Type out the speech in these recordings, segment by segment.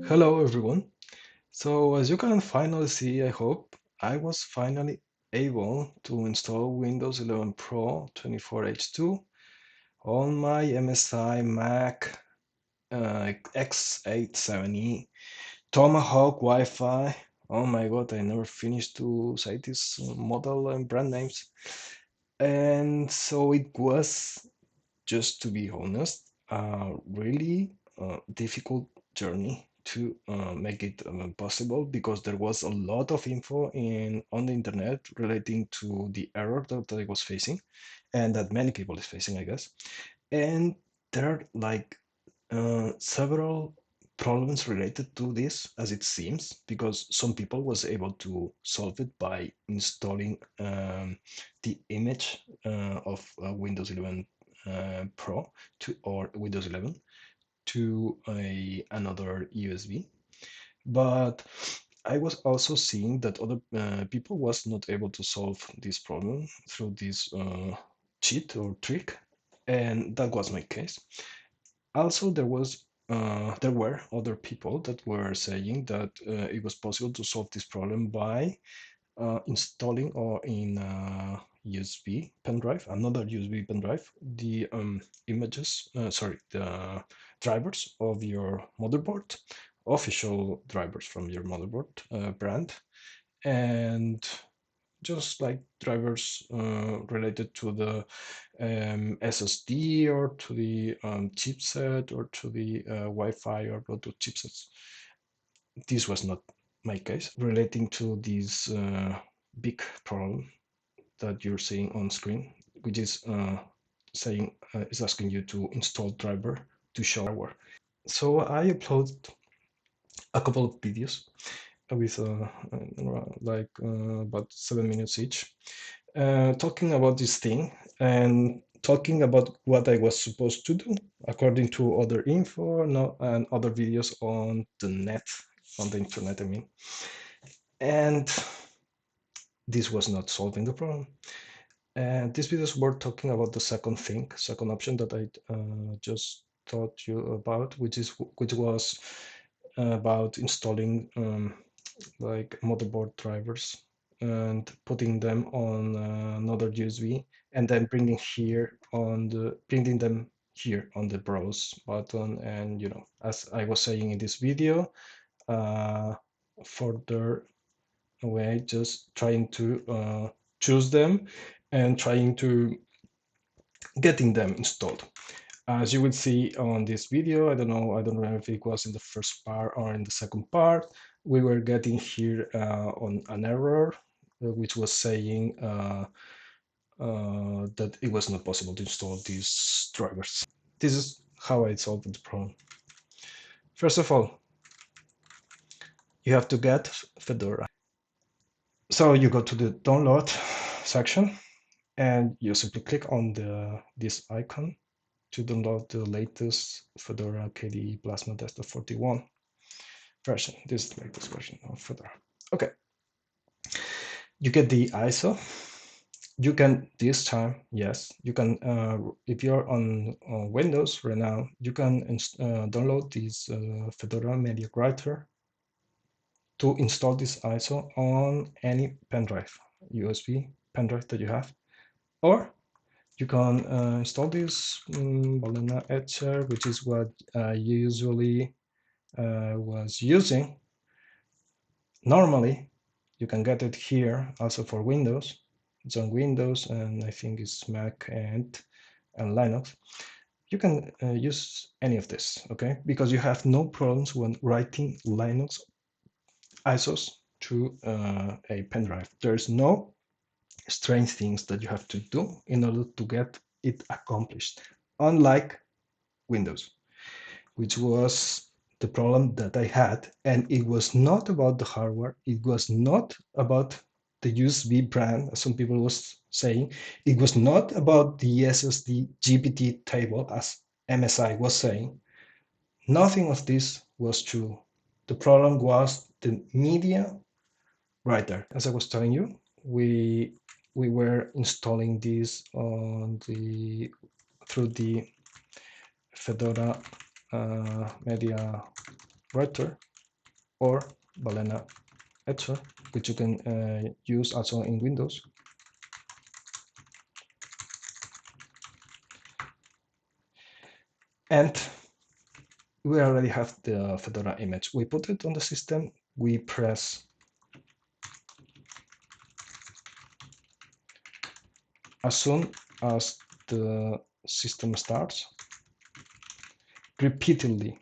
Hello everyone. So as you can finally see, I hope, I was finally able to install Windows 11 Pro 24H2 on my MSI Mac X870 Tomahawk Wi-Fi. Oh my god, I never finished to say this model and brand names. And so it was, just to be honest, a really difficult journey to make it possible, because there was a lot of info on the internet relating to the error that I was facing, and that many people is facing, I guess. And there are like several problems related to this, as it seems, because some people was able to solve it by installing the image of Windows 11 Pro to, or Windows 11 to another USB. But I was also seeing that other people was not able to solve this problem through this cheat or trick, and that was my case. Also, there were other people that were saying that it was possible to solve this problem by installing or in USB pen drive, another USB pen drive, the the drivers of your motherboard, official drivers from your motherboard brand, and just like drivers related to the SSD or to the chipset or to the Wi-Fi or Bluetooth chipsets. This was not my case relating to this big problem that you're seeing on screen, which is is asking you to install driver to show hardware. So I uploaded a couple of videos with about 7 minutes each, talking about this thing and talking about what I was supposed to do according to other info and other videos on the net, on the internet, I mean. And this was not solving the problem. And these videos were talking about the second option that I just taught you about, which was about installing like motherboard drivers and putting them on another USB, and then bringing them here on the browse button. And as I was saying in this video, further away, just trying to choose them and trying to getting them installed. As you will see on this video, I don't know if it was in the first part or in the second part, we were getting here on an error, which was saying that it was not possible to install these drivers. This is how I solved the problem. First of all, you have to get Fedora. So you go to the download section and you simply click on this icon to download the latest Fedora KDE Plasma Desktop 41 version. This is the latest version of Fedora. Okay, you get the ISO. You can this time, yes, you can. If you're on Windows right now, you can download this Fedora Media Writer to install this ISO on any pen drive, USB pen drive that you have, or you can install this Balena Etcher, which is what I usually was using. Normally, you can get it here also for Windows. It's on Windows, and I think it's Mac and Linux. You can use any of this, okay? Because you have no problems when writing Linux ISOs to a pen drive. There's no strange things that you have to do in order to get it accomplished, unlike Windows, which was the problem that I had. And it was not about the hardware. It was not about the USB brand, as some people was saying. It was not about the SSD GPT table, as MSI was saying. Nothing of this was true. The problem was the media writer. As I was telling you, we were installing this on through the Fedora media writer, or balena editor, which you can use also in Windows. And we already have the Fedora image. We put it on the system, we press as soon as the system starts, repeatedly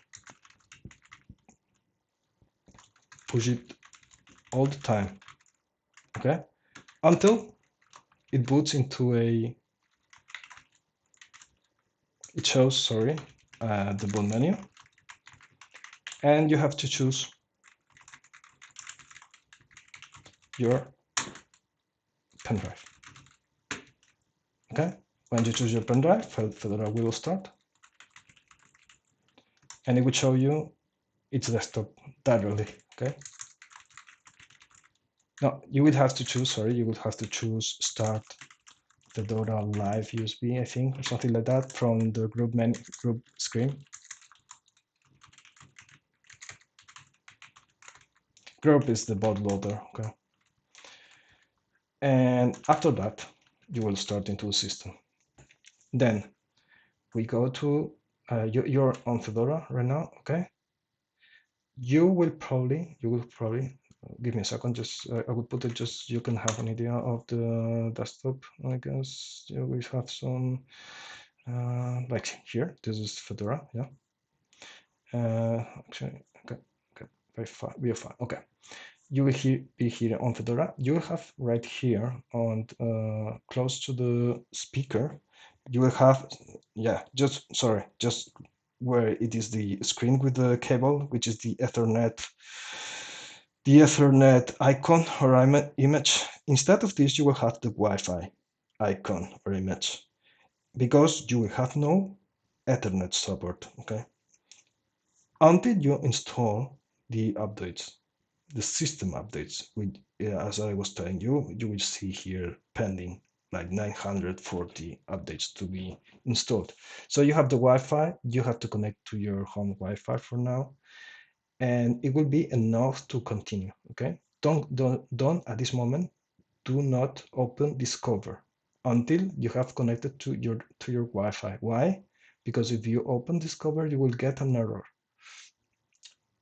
push it all the time, okay, until it boots into a, it shows, sorry, the boot menu, and you have to choose your pen drive. Okay, when you choose your pen drive, Fedora will start, and it will show you its desktop directly. Okay. Now you would have to choose. Sorry, you would have to choose start Fedora Live USB, I think, or something like that from the group screen. Group is the bootloader. Okay. And after that, you will start into the system. Then we go to you're on Fedora right now, okay? You will probably give me a second. Just I will put it just you can have an idea of the desktop. I guess we have some like here. This is Fedora, yeah. Actually, okay, very fine. We are fine. Okay. You will be here on Fedora. You will have right here on close to the speaker. You will have, yeah, just sorry, just where it is the screen with the cable, which is the Ethernet icon or image. Instead of this, you will have the Wi-Fi icon or image because you will have no Ethernet support. Okay, until you install the updates, the system updates, which, as I was telling you, you will see here pending like 940 updates to be installed. So you have the Wi-Fi, you have to connect to your home Wi-Fi for now, and it will be enough to continue. Okay, don't at this moment, do not open Discover until you have connected to your Wi-Fi. Why? Because if you open Discover, you will get an error.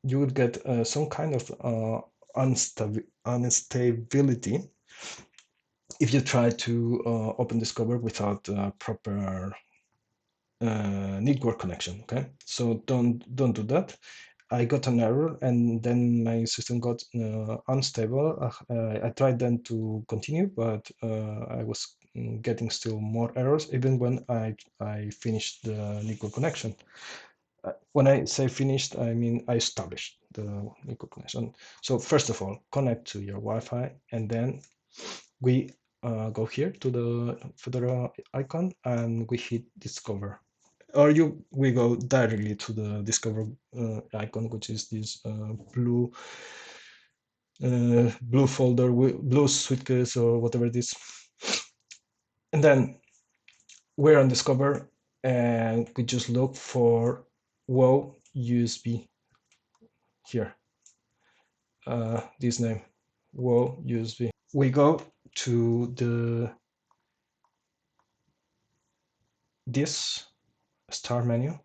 You would get some kind of instability if you try to open Discover without proper network connection. Okay, so don't do that. I got an error, and then my system got unstable. I tried then to continue, but I was getting still more errors, even when I finished the network connection. When I say finished, I mean I established the network connection. So first of all, connect to your Wi-Fi, and then we go here to the Fedora icon and we hit Discover. Or we go directly to the Discover icon, which is this blue folder, blue suitcase or whatever it is. And then we're on Discover, and we just look for WoW USB here. This name, WoW USB. We go to this start menu,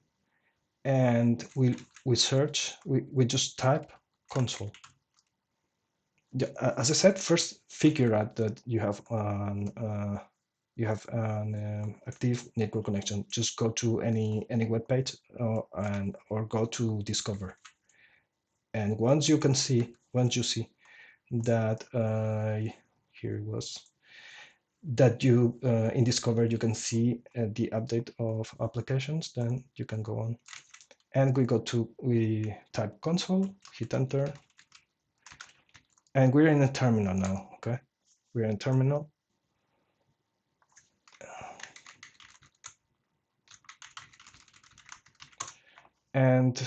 and we search. We just type console. As I said, first figure out that you have an active network connection. Just go to any web page or go to Discover. And once you see that here it was, that you in Discover you can see the update of applications, then you can go on. And we type console, hit enter, and we're in a terminal now. Okay, we're in a terminal. And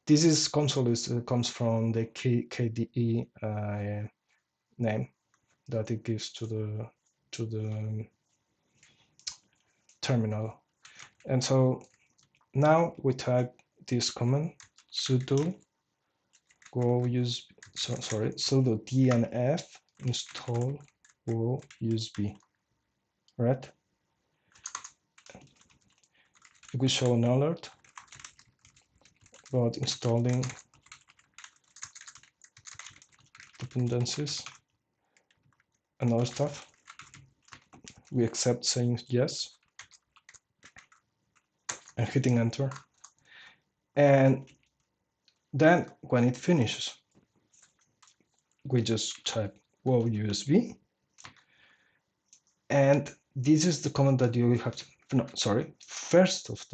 this is console comes from the KDE name that it gives to the terminal. And so now we type this command sudo go use sorry sudo dnf install go USB, right? It will show an alert about installing dependencies and other stuff. We accept saying yes and hitting enter. And then when it finishes, we just type wow USB. And this is the command that you will have to, no, sorry, first of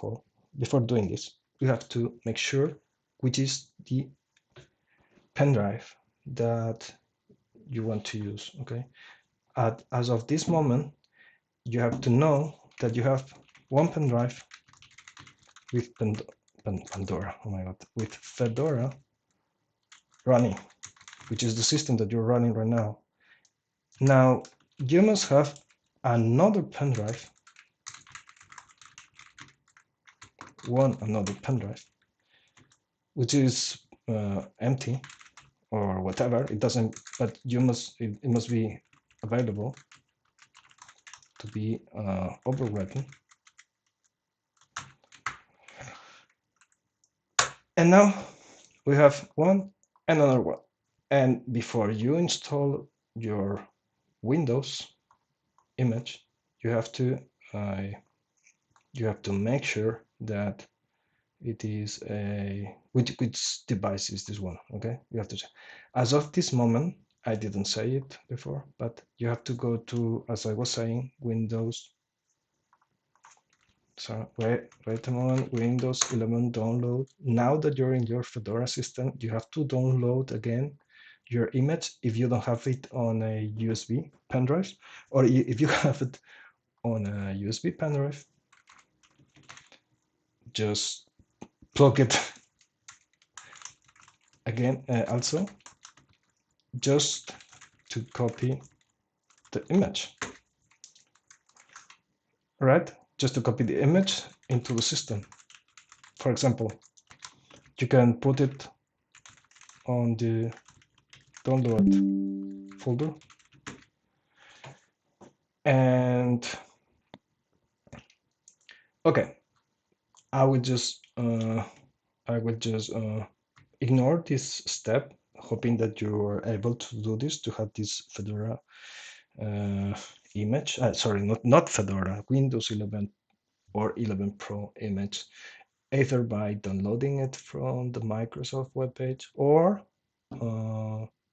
all, before doing this, you have to make sure which is the pen drive that you want to use, okay? As of this moment, you have to know that you have one pen drive with Pandora, oh my god, with Fedora running, which is the system that you're running right now. Now, you must have another pen drive, another pen drive, which is empty or whatever. It doesn't, but it must be available to be overwritten. And now we have one and another one. And before you install your Windows image, you have to make sure that it is a which device is this one, okay? You have to check. As of this moment, I didn't say it before, but you have to go to, as I was saying, Windows. So wait a moment, Windows 11 download. Now that you're in your Fedora system, you have to download again your image if you don't have it on a USB pen drive, or if you have it on a USB pen drive, just plug it again. Also, just to copy the image, right? Just to copy the image into the system. For example, you can put it on the download folder, and okay, I will just ignore this step, hoping that you are able to do this, to have this Fedora image. Sorry, not Fedora, Windows 11 or 11 Pro image, either by downloading it from the Microsoft webpage or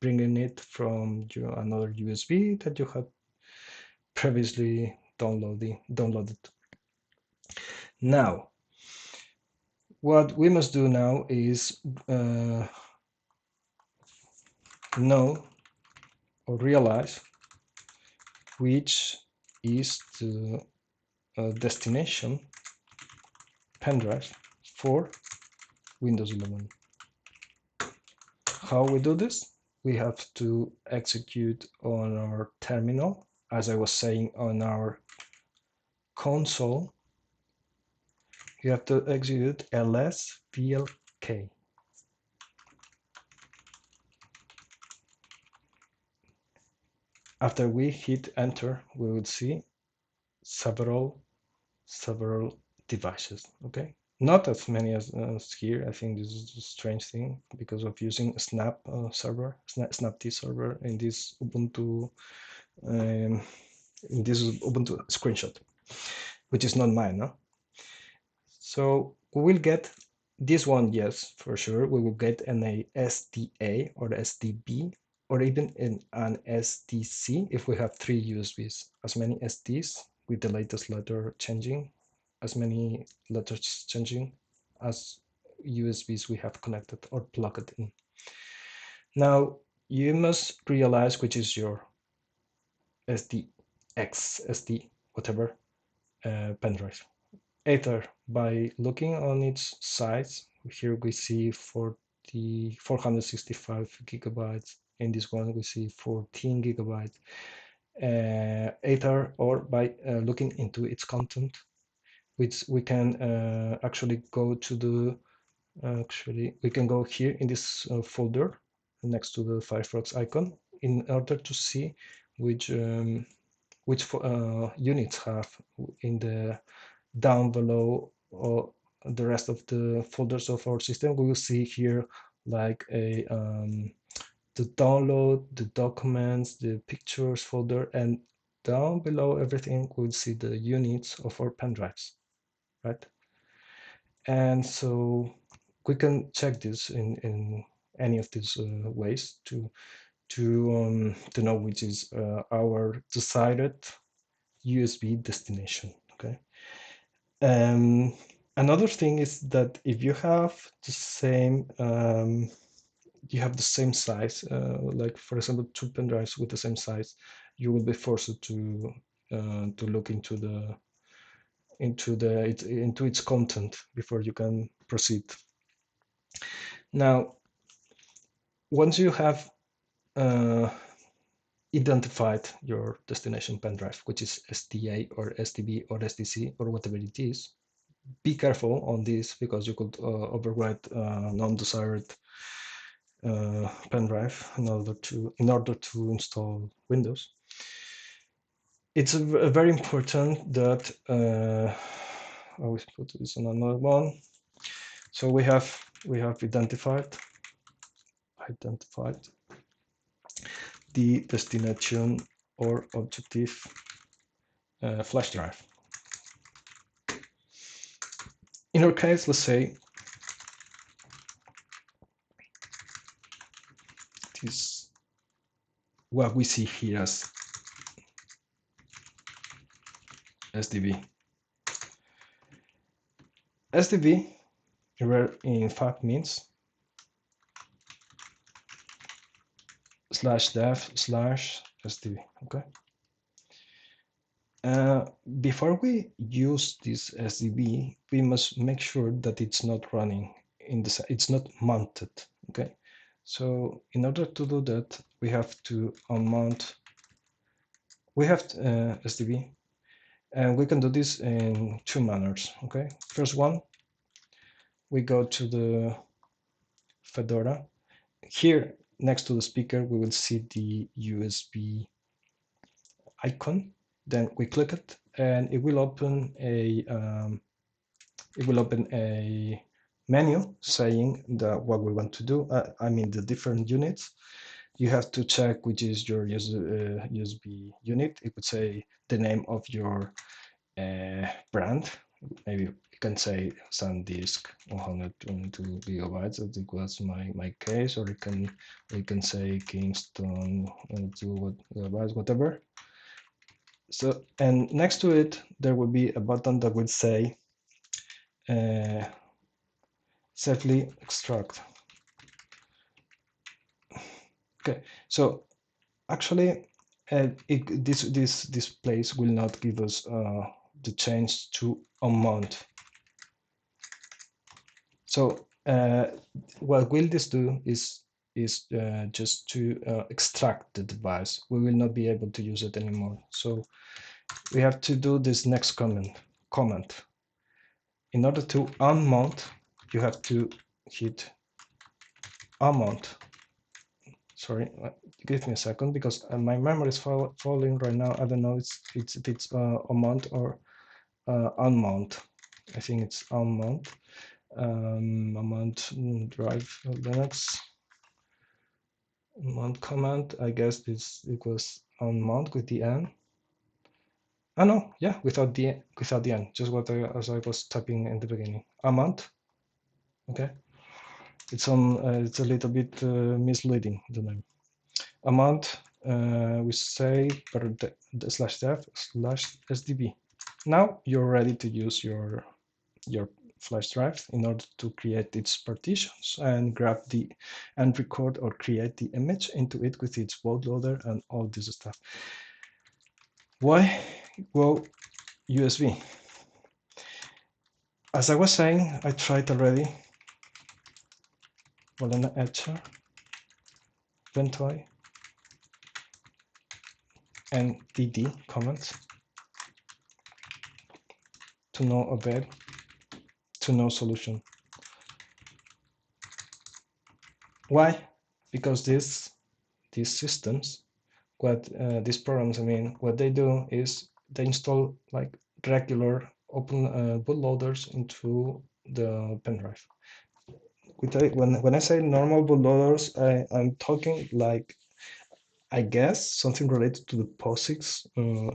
bringing it from another USB that you had previously downloaded. Now, what we must do now is know or realize which is the destination pen drive for Windows 11. How we do this? We have to execute on our terminal, as I was saying, on our console. You have to execute ls vlk. After we hit enter, we will see several devices, okay? Not as many as here. I think this is a strange thing because of using a snap snapd server in this Ubuntu screenshot, which is not mine, no? So we will get this one, yes, for sure. We will get an SDA or SDB or even an SDC if we have 3 USBs. As many SDs with the latest letter changing, as many letters changing as USBs we have connected or plugged in. Now you must realize which is your SDX, SD, whatever pen drive. Either by looking on its size, here we see 465 gigabytes. In this one we see 14 gigabytes. Either or by looking into its content, which we can actually go to the Actually, we can go here in this folder next to the Firefox icon in order to see which units have in the down below or the rest of the folders of our system. We will see here like the download, the documents, the pictures folder, and down below everything we'll see the units of our pen drives, right? And so we can check this in any of these ways to know which is our desired USB destination. Okay. Um, Another thing is that if you have the same size, like for example, two pen drives with the same size, you will be forced to look into its content before you can proceed. Now, once you have uh, identified your destination pen drive, which is SDA or SDB or SDC or whatever it is, be careful on this because you could overwrite non-desired pen drive in order to install Windows. It's very important that I will put this on another one. So we have identified the destination or objective flash drive. In our case, let's say it is what we see here as SDB. SDB in fact means /dev/SDB. Okay. Before we use this SDB, we must make sure that it's not running it's not mounted. Okay. So in order to do that, we have to unmount. We have SDB, and we can do this in two manners. Okay. First one, we go to the Fedora. Here next to the speaker, we will see the USB icon. Then we click it, and it will open a menu saying that what we want to do. I mean the different units. You have to check which is your USB unit. It would say the name of your brand. Maybe you can say SanDisk 122 gigabytes. That was my case, or we can say Kingston 2 gigabytes, whatever. So, and next to it, there will be a button that will say safely extract. Okay, so actually, this place will not give us the chance to unmount. So what will this do is just to extract the device. We will not be able to use it anymore. So we have to do this next comment. In order to unmount, you have to hit unmount. Sorry, give me a second because my memory is falling right now. I don't know if it's unmount or unmount. I think it's unmount. Unmount drive Linux. Unmount command. I guess this equals unmount with the N. Oh no, yeah, without the N. Just as I was typing in the beginning. Unmount. Okay. It's a little bit misleading, the name. Amount we say per /dev/SDB. Now you're ready to use your flash drive in order to create its partitions and record or create the image into it with its bootloader and all this stuff. Why go USB? As I was saying, I tried already. Volena Etcher, Ventoy, and DD comments to no avail, to no solution. Why? Because these systems, what these programs, I mean, what they do is they install like regular open bootloaders into the pen drive. When I say normal bootloaders, I'm talking like, I guess, something related to the POSIX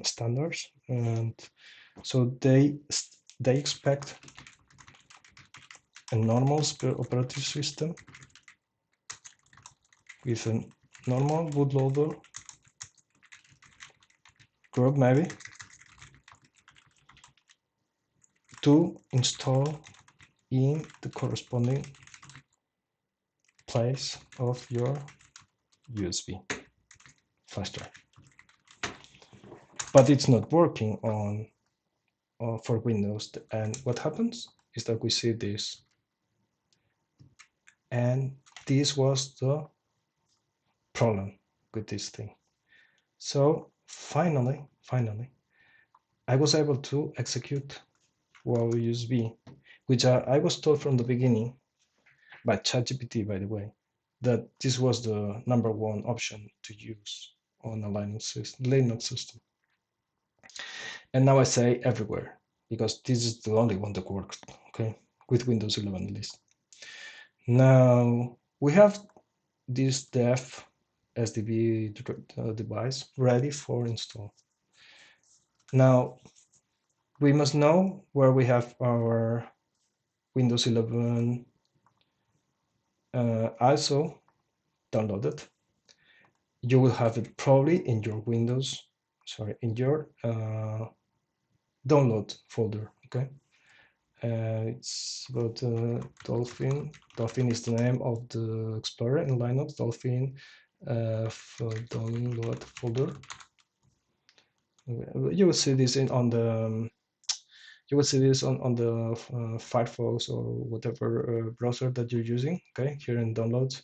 standards, and so they expect a normal operating system with a normal bootloader group maybe to install in the corresponding place of your USB flash drive. But it's not working on for Windows. And what happens is that we see this, and this was the problem with this thing. So finally, I was able to execute Huawei USB, which I was told from the beginning by ChatGPT, by the way, that this was the number one option to use on a Linux system. And now I say everywhere, because this is the only one that works, okay, with Windows 11 at least. Now we have this dev SDB device ready for install. Now we must know where we have our Windows 11 ISO downloaded. You will have it probably in your in your download folder, okay? It's about Dolphin. Dolphin is the name of the Explorer in Linux. Dolphin for download folder. You will see this on the you will see this on the Firefox or whatever browser that you're using. Okay, here in downloads,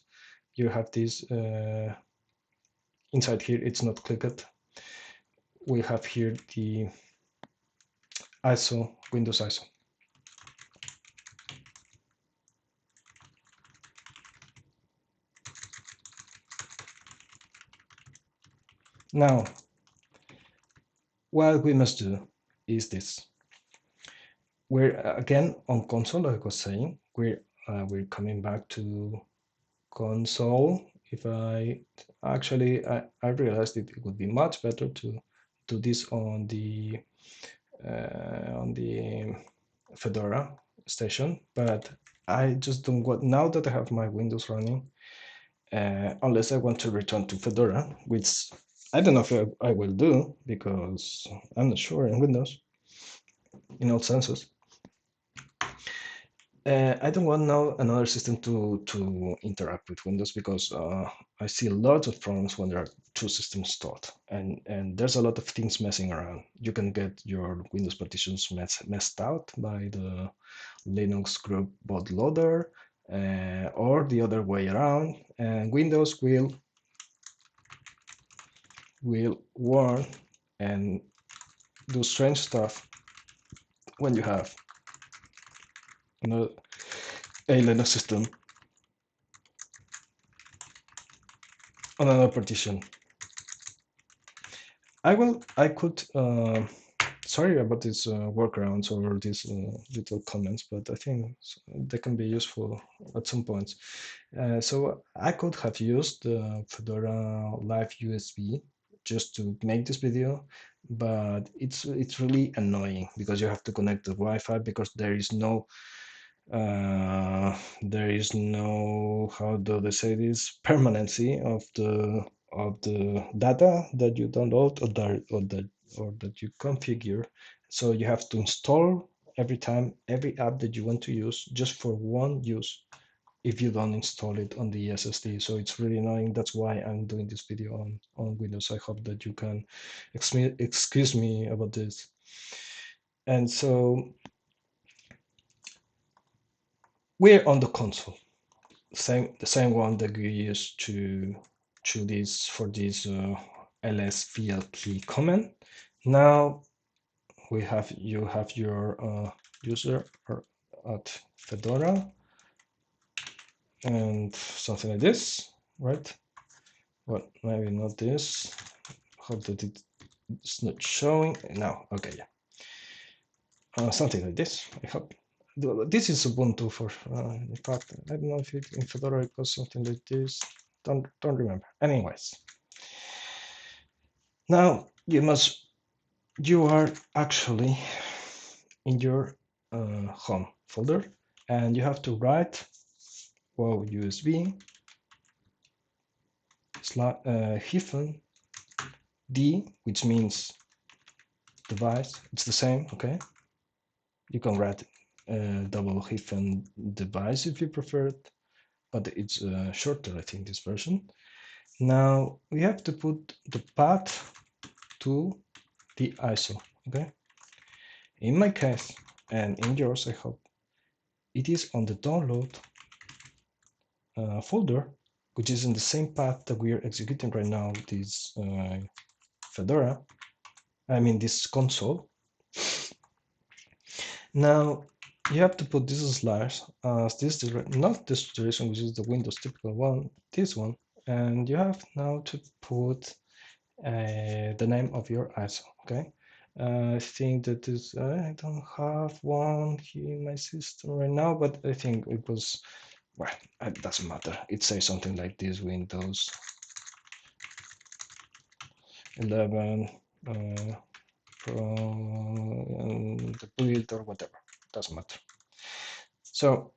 you have this inside here. It's not clicked. We have here the ISO, Windows ISO. Now, what we must do is this. We're again on console, like I was saying. We're coming back to console. If I realized it would be much better to do this on the Fedora station, but I just don't want, now that I have my Windows running, unless I want to return to Fedora, which I don't know if I will do, because I'm not sure in Windows in all senses. I don't want now another system to interact with Windows, because I see lots of problems when there are two systems installed, and there's a lot of things messing around. You can get your Windows partitions messed out by the Linux group bootloader, or the other way around, and Windows will warn and do strange stuff when you have a Linux system on another partition. I could, sorry about these workarounds or these little comments, but I think they can be useful at some points. So I could have used the Fedora Live USB just to make this video, but it's really annoying because you have to connect the Wi-Fi, because there is no, how do they say this, permanency of the data that you download or that you configure. So you have to install every time every app that you want to use just for one use if you don't install it on the SSD. So it's really annoying. That's why I'm doing this video on Windows. I hope that you can excuse me about this. And so we're on the console, the same one that we use to this for this ls key command. Now you have your user at Fedora and something like this, right? Well, maybe not this. Hope that it's not showing now. Okay, yeah. Something like this, I hope. This is Ubuntu for, in fact, I don't know if in Fedora it was something like this. Don't remember. Anyways, now you are actually in your home folder, and you have to write wow USB hyphen D, which means device. It's the same, okay? You can write double hyphen device if you prefer it, but it's shorter, I think, this version. Now we have to put the path to the ISO, okay? In my case, and in yours, I hope, it is on the download folder, which is in the same path that we are executing right now, this Fedora, I mean this console. Now you have to put this slash as this not this direction, which is the Windows typical one, this one, and you have now to put the name of your ISO. Okay, I think that is I don't have one here in my system right now, but I think it was, well, it doesn't matter. It says something like this: Windows 11 Pro the build or whatever. Doesn't matter. So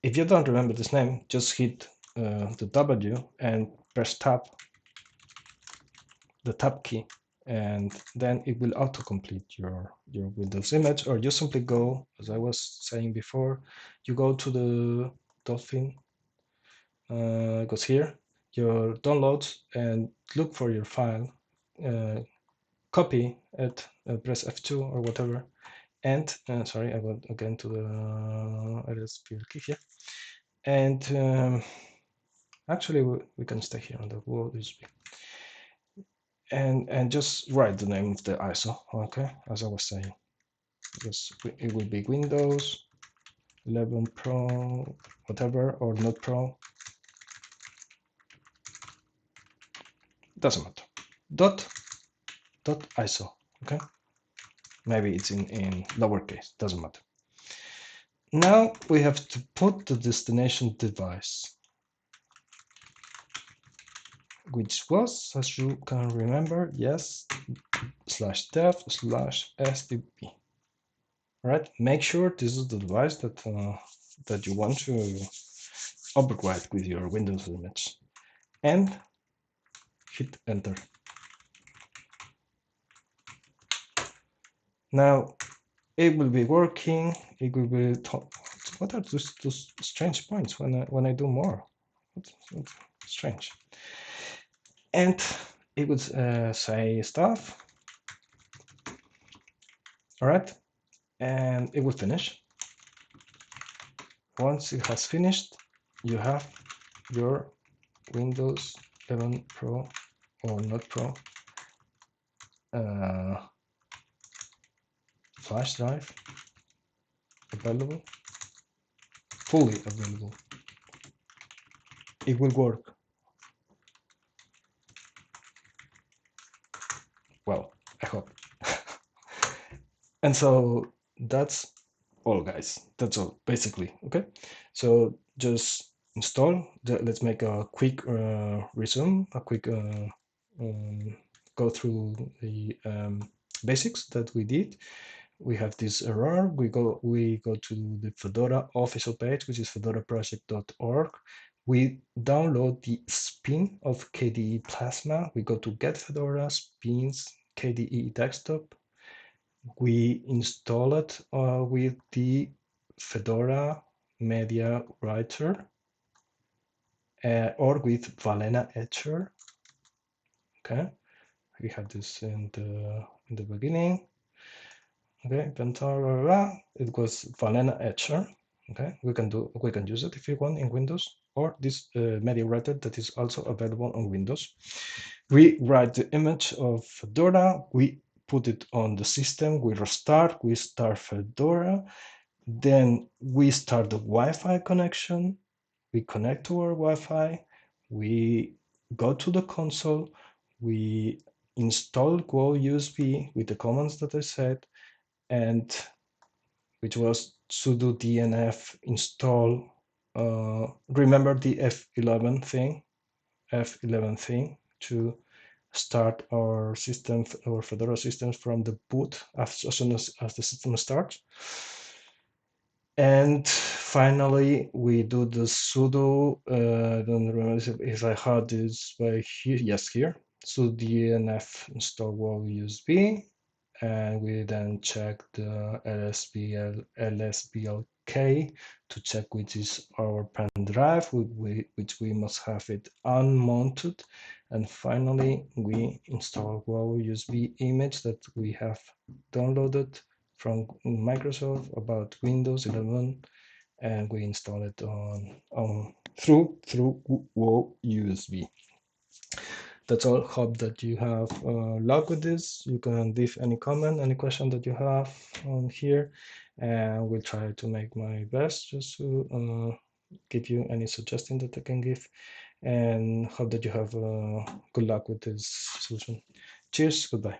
if you don't remember this name, just hit the W and press tab, the tab key, and then it will autocomplete your Windows image, or you simply go, as I was saying before, you go to the Dolphin, goes here, your downloads, and look for your file, copy it, press F2 or whatever, and sorry, I went again to the LSP key here, and actually we can stay here on the word USB, and just write the name of the ISO, okay, as I was saying. It will be Windows 11 Pro, whatever, or not Pro, doesn't matter. Dot ISO, okay? Maybe it's in lowercase, doesn't matter. Now we have to put the destination device, which was, as you can remember, yes, /dev/sdb. Right? Make sure this is the device that you want to overwrite with your Windows image, and hit enter. Now it will be working. It will be. What are those strange points when I do more? What's strange? And it would say stuff. All right, and it will finish. Once it has finished, you have your Windows 11 Pro or not Pro flash drive available, fully available. It will work. Well, I hope. And so that's all, guys. That's all, basically. Okay, so just install. Let's make a quick resume, a quick go through the basics that we did. We have this error. We go to the Fedora official page, which is fedoraproject.org. We download the spin of KDE Plasma. We go to get Fedora spins KDE desktop. We install it with the Fedora Media Writer or with Valena Etcher. Okay, we have this in the beginning. Okay, inventory, it was Valena Etcher. Okay, we can use it if you want in Windows, or this media writer that is also available on Windows. We write the image of Fedora, we put it on the system, we start Fedora, then we start the Wi-Fi connection, we connect to our Wi-Fi, we go to the console, we install Go USB with the commands that I said, and which was sudo dnf install. Remember the F11 thing to start our system, our Fedora systems from the boot as soon as the system starts. And finally, we do the sudo, I don't remember if I had this by here, yes, here. So dnf install wall USB, and we then check the LSBLK to check which is our pen drive, which we must have it unmounted. And finally, we install our USB image that we have downloaded from Microsoft about Windows 11, and we install it on through USB. That's all. Hope that you have luck with this. You can leave any comment, any question that you have on here, and we'll try to make my best just to give you any suggestion that I can give, and hope that you have good luck with this solution. Cheers. Goodbye.